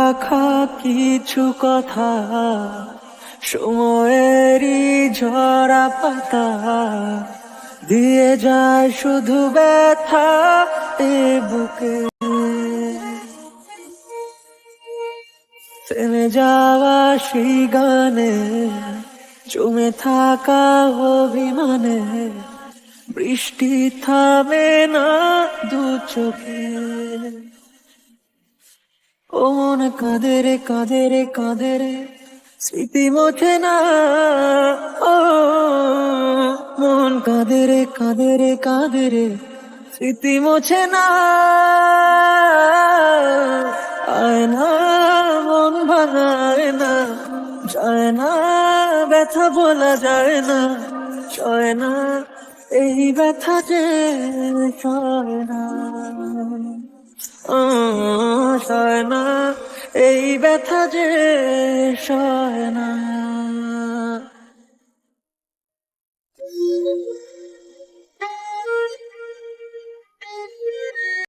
রাখা কিছু কথা, সময়েরই ঝরা পাতা দিয়ে যায় শুধু ব্যথা এ বুকে। থেমে যাওয়া সেই গানে, জমে থাকা অভিমানে, বৃষ্টি থামে না দু চোখে। ও মন কাঁদে রে কাঁদে রে কাঁদে রে, স্মৃতি মোছে না। ও মন কাঁদে রে কাঁদে রে কাঁদে রে, স্মৃতি মোছে না। আয়না মন ভাঙায় না, যায় না ব্যথা বলা যায় না, সয় না এই ব্যথা যে সয় না। সয় না এই ব্যথা যে সয় না।